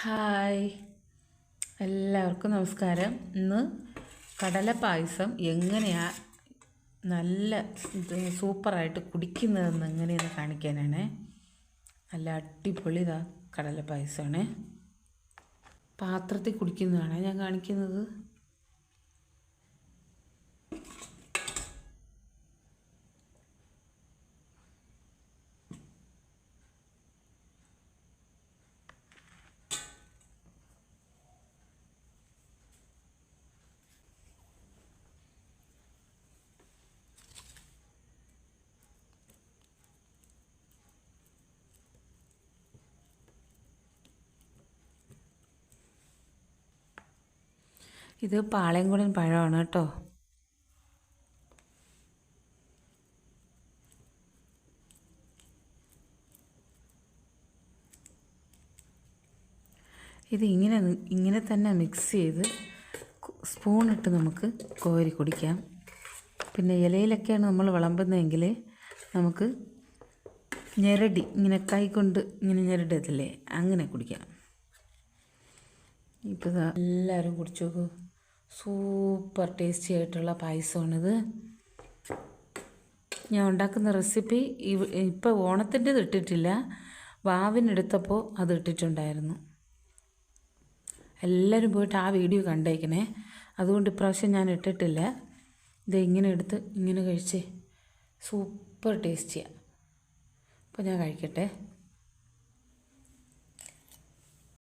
Hi, എല്ലാവർക്കും നമസ്കാരം. ഇന്ന് കടല പായസം എങ്ങനെയാണ് നല്ല സൂപ്പറായിട്ട് കുടിക്കുന്നതെന്ന് എങ്ങനെയെന്ന് കാണിക്കാനാണ്. നല്ല അടിപൊളി കടല പായസമാണ്. പാത്രത്തിൽ കുടിക്കുന്നതാണ് ഞാൻ കാണിക്കുന്നത്. ഇത് പാളയംകുടൻ പഴമാണ് കേട്ടോ. ഇത് ഇങ്ങനെ തന്നെ മിക്സ് ചെയ്ത് സ്പൂണിട്ട് നമുക്ക് കോരി കുടിക്കാം. പിന്നെ ഇലയിലൊക്കെയാണ് നമ്മൾ വിളമ്പുന്നതെങ്കിൽ നമുക്ക് ഞെരടി ഇങ്ങനെ കൈ കൊണ്ട് ഇങ്ങനെ ഞെരടത്തില്ലേ, അങ്ങനെ കുടിക്കാം. ഇപ്പോൾ എല്ലാവരും കുടിച്ചു നോക്കൂ. സൂപ്പർ ടേസ്റ്റി ആയിട്ടുള്ള പായസമാണിത്. ഞാൻ ഉണ്ടാക്കുന്ന റെസിപ്പി ഇപ്പോൾ ഓണത്തിൻ്റെത് ഇട്ടിട്ടില്ല, വാവിനെടുത്തപ്പോൾ അത് ഇട്ടിട്ടുണ്ടായിരുന്നു. എല്ലാവരും പോയിട്ട് ആ വീഡിയോ കണ്ടേക്കണേ. അതുകൊണ്ട് ഇപ്രാവശ്യം ഞാൻ ഇട്ടിട്ടില്ല. ഇത് ഇങ്ങനെ എടുത്ത് ഇങ്ങനെ കഴിച്ചേ, സൂപ്പർ ടേസ്റ്റിയാണ്. അപ്പോൾ ഞാൻ കഴിക്കട്ടെ.